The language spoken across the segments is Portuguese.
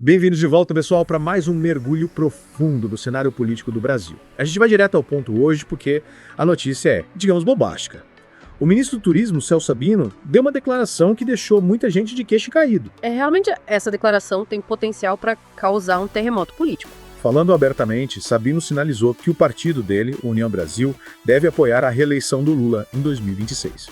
Bem-vindos de volta, pessoal, para mais um mergulho profundo do cenário político do Brasil. A gente vai direto ao ponto hoje porque a notícia é, digamos, bombástica. O ministro do Turismo, Celso Sabino, deu uma declaração que deixou muita gente de queixo caído. Realmente, essa declaração tem potencial para causar um terremoto político. Falando abertamente, Sabino sinalizou que o partido dele, União Brasil, deve apoiar a reeleição do Lula em 2026.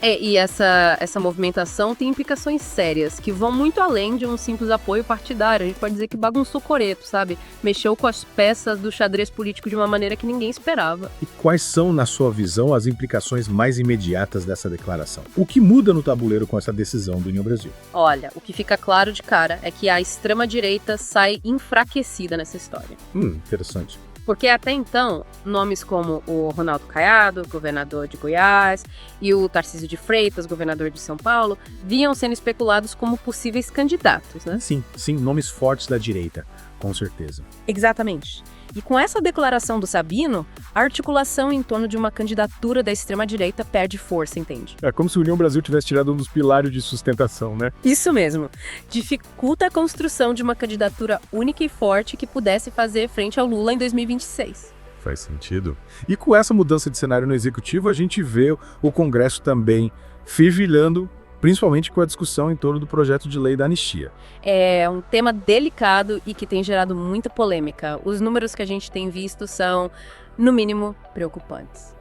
E essa movimentação tem implicações sérias, que vão muito além de um simples apoio partidário. A gente pode dizer que bagunçou coreto, sabe? Mexeu com as peças do xadrez político de uma maneira que ninguém esperava. E quais são, na sua visão, as implicações mais imediatas dessa declaração? O que muda no tabuleiro com essa decisão do União Brasil? Olha, o que fica claro de cara é que a extrema-direita sai enfraquecida nessa história. Interessante. Porque até então, nomes como o Ronaldo Caiado, governador de Goiás, e o Tarcísio de Freitas, governador de São Paulo, vinham sendo especulados como possíveis candidatos, né? Sim, nomes fortes da direita, com certeza. Exatamente. E com essa declaração do Sabino, a articulação em torno de uma candidatura da extrema-direita perde força, entende? É como se a União Brasil tivesse tirado um dos pilares de sustentação, né? Isso mesmo. Dificulta a construção de uma candidatura única e forte que pudesse fazer frente ao Lula em 2026. Faz sentido. E com essa mudança de cenário no Executivo, a gente vê o Congresso também fervilhando, principalmente com a discussão em torno do projeto de lei da anistia. É um tema delicado e que tem gerado muita polêmica. Os números que a gente tem visto são, no mínimo, preocupantes.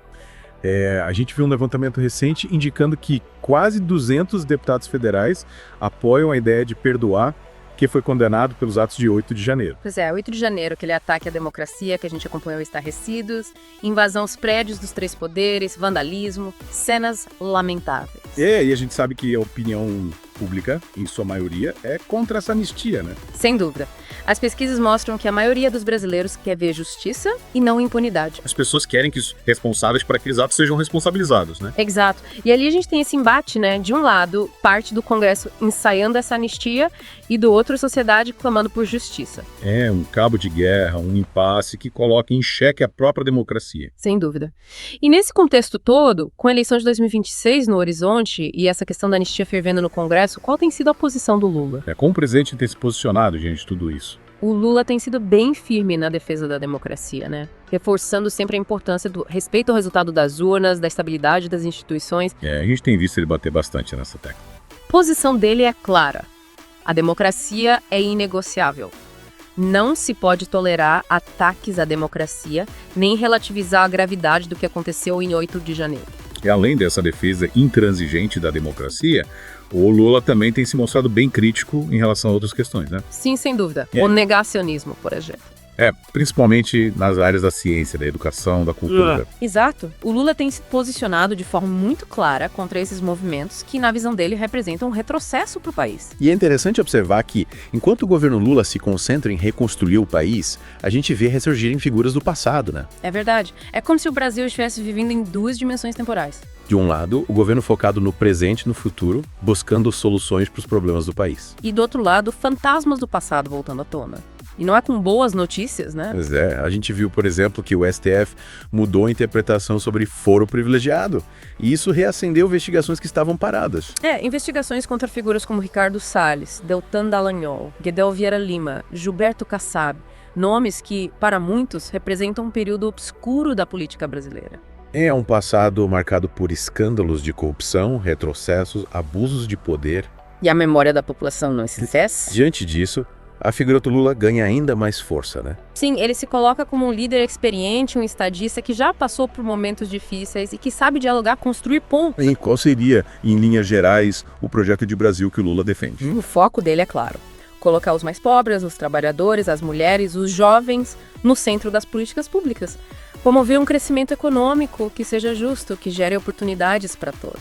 A gente viu um levantamento recente indicando que quase 200 deputados federais apoiam a ideia de perdoar quem foi condenado pelos atos de 8 de janeiro. Pois é, 8 de janeiro, aquele ataque à democracia que a gente acompanhou estarrecidos, invasão aos prédios dos três poderes, vandalismo, cenas lamentáveis. E a gente sabe que a opinião pública, em sua maioria, é contra essa anistia, né? Sem dúvida. As pesquisas mostram que a maioria dos brasileiros quer ver justiça e não impunidade. As pessoas querem que os responsáveis por aqueles atos sejam responsabilizados, né? Exato. E ali a gente tem esse embate, né? De um lado, parte do Congresso ensaiando essa anistia e do outro, a sociedade clamando por justiça. É um cabo de guerra, um impasse que coloca em xeque a própria democracia. Sem dúvida. E nesse contexto todo, com a eleição de 2026 no horizonte e essa questão da anistia fervendo no Congresso, qual tem sido a posição do Lula? Como o presidente tem se posicionado diante de tudo isso? O Lula tem sido bem firme na defesa da democracia, né? Reforçando sempre a importância do respeito ao resultado das urnas, da estabilidade das instituições. A gente tem visto ele bater bastante nessa tecla. A posição dele é clara. A democracia é inegociável. Não se pode tolerar ataques à democracia, nem relativizar a gravidade do que aconteceu em 8 de janeiro. E além dessa defesa intransigente da democracia, o Lula também tem se mostrado bem crítico em relação a outras questões, né? Sim, sem dúvida. O negacionismo, por exemplo. Principalmente nas áreas da ciência, da educação, da cultura. Exato. O Lula tem se posicionado de forma muito clara contra esses movimentos que, na visão dele, representam um retrocesso para o país. E é interessante observar que, enquanto o governo Lula se concentra em reconstruir o país, a gente vê ressurgirem figuras do passado, né? É verdade. É como se o Brasil estivesse vivendo em duas dimensões temporais. De um lado, o governo focado no presente e no futuro, buscando soluções para os problemas do país. E do outro lado, fantasmas do passado voltando à tona. E não é com boas notícias, né? Pois é, a gente viu, por exemplo, que o STF mudou a interpretação sobre foro privilegiado. E isso reacendeu investigações que estavam paradas. Investigações contra figuras como Ricardo Salles, Deltan Dallagnol, Guedel Vieira Lima, Gilberto Kassab. Nomes que, para muitos, representam um período obscuro da política brasileira. É um passado marcado por escândalos de corrupção, retrocessos, abusos de poder. E a memória da população não se esquece? Diante disso, a figura do Lula ganha ainda mais força, né? Sim, ele se coloca como um líder experiente, um estadista que já passou por momentos difíceis e que sabe dialogar, construir pontos. E qual seria, em linhas gerais, o projeto de Brasil que o Lula defende? O foco dele é claro. Colocar os mais pobres, os trabalhadores, as mulheres, os jovens no centro das políticas públicas. Promover um crescimento econômico que seja justo, que gere oportunidades para todos.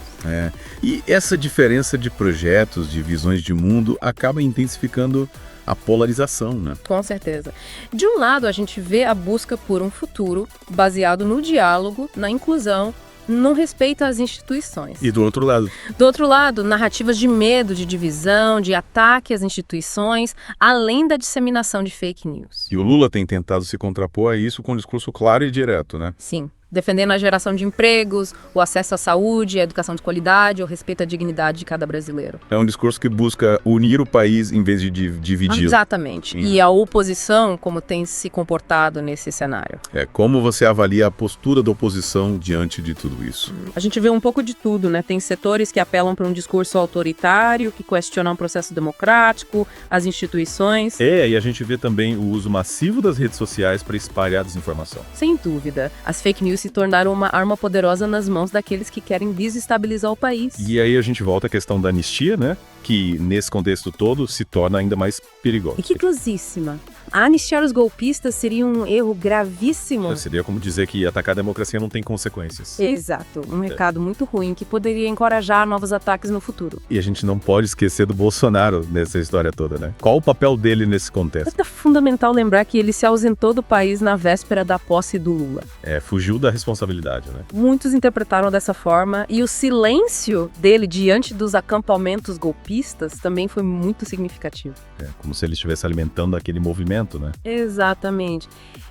E essa diferença de projetos, de visões de mundo, acaba intensificando a polarização, né? Com certeza. De um lado, a gente vê a busca por um futuro baseado no diálogo, na inclusão, no respeito às instituições. E do outro lado? Do outro lado, narrativas de medo, de divisão, de ataque às instituições, além da disseminação de fake news. E o Lula tem tentado se contrapor a isso com um discurso claro e direto, né? Sim. defendendo a geração de empregos, o acesso à saúde, a educação de qualidade, o respeito à dignidade de cada brasileiro. É um discurso que busca unir o país em vez de dividi-lo. Exatamente. E a oposição, como tem se comportado nesse cenário? Como você avalia a postura da oposição diante de tudo isso? A gente vê um pouco de tudo, né? Tem setores que apelam para um discurso autoritário, que questionam o processo democrático, as instituições. E a gente vê também o uso massivo das redes sociais para espalhar desinformação. Sem dúvida. As fake news se tornaram uma arma poderosa nas mãos daqueles que querem desestabilizar o país. E aí a gente volta à questão da anistia, né? Que nesse contexto todo se torna ainda mais perigosa. Equitosíssima. Anistiar os golpistas seria um erro gravíssimo. Seria como dizer que atacar a democracia não tem consequências. Exato. Um recado muito ruim que poderia encorajar novos ataques no futuro. E a gente não pode esquecer do Bolsonaro nessa história toda, né? Qual o papel dele nesse contexto? É fundamental lembrar que ele se ausentou do país na véspera da posse do Lula. Fugiu da responsabilidade, né? Muitos interpretaram dessa forma e o silêncio dele diante dos acampamentos golpistas também foi muito significativo. Como se ele estivesse alimentando aquele movimento, né? Exatamente.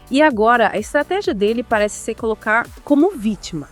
E agora, a estratégia dele parece ser colocar como vítima.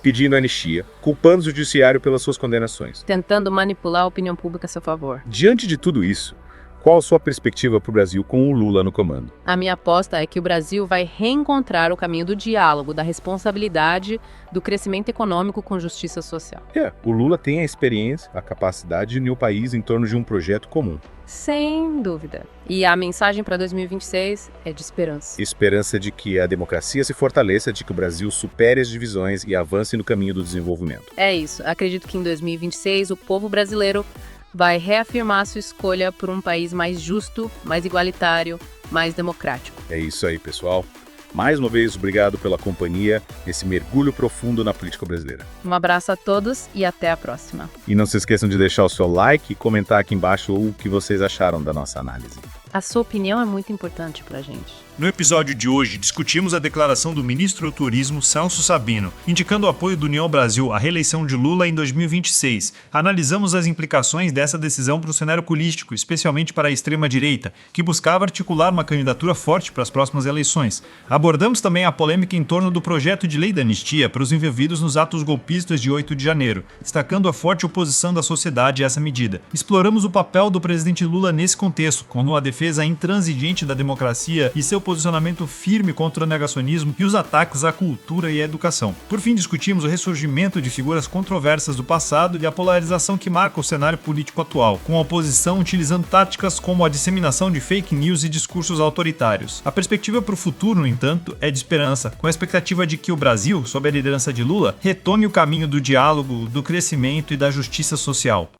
Pedindo anistia, culpando o judiciário pelas suas condenações. Tentando manipular a opinião pública a seu favor. Diante de tudo isso, qual a sua perspectiva para o Brasil com o Lula no comando? A minha aposta é que o Brasil vai reencontrar o caminho do diálogo, da responsabilidade, do crescimento econômico com justiça social. O Lula tem a experiência, a capacidade de unir o país em torno de um projeto comum. Sem dúvida. E a mensagem para 2026 é de esperança. Esperança de que a democracia se fortaleça, de que o Brasil supere as divisões e avance no caminho do desenvolvimento. É isso. Acredito que em 2026 o povo brasileiro vai reafirmar sua escolha por um país mais justo, mais igualitário, mais democrático. É isso aí, pessoal. Mais uma vez, obrigado pela companhia, esse mergulho profundo na política brasileira. Um abraço a todos e até a próxima. E não se esqueçam de deixar o seu like e comentar aqui embaixo o que vocês acharam da nossa análise. A sua opinião é muito importante pra gente. No episódio de hoje, discutimos a declaração do ministro do Turismo, Celso Sabino, indicando o apoio do União Brasil à reeleição de Lula em 2026. Analisamos as implicações dessa decisão para o cenário político, especialmente para a extrema-direita, que buscava articular uma candidatura forte para as próximas eleições. Abordamos também a polêmica em torno do projeto de lei da anistia para os envolvidos nos atos golpistas de 8 de janeiro, destacando a forte oposição da sociedade a essa medida. Exploramos o papel do presidente Lula nesse contexto, como a defesa intransigente da democracia e seu posicionamento firme contra o negacionismo e os ataques à cultura e à educação. Por fim, discutimos o ressurgimento de figuras controversas do passado e a polarização que marca o cenário político atual, com a oposição utilizando táticas como a disseminação de fake news e discursos autoritários. A perspectiva para o futuro, no entanto, é de esperança, com a expectativa de que o Brasil, sob a liderança de Lula, retome o caminho do diálogo, do crescimento e da justiça social.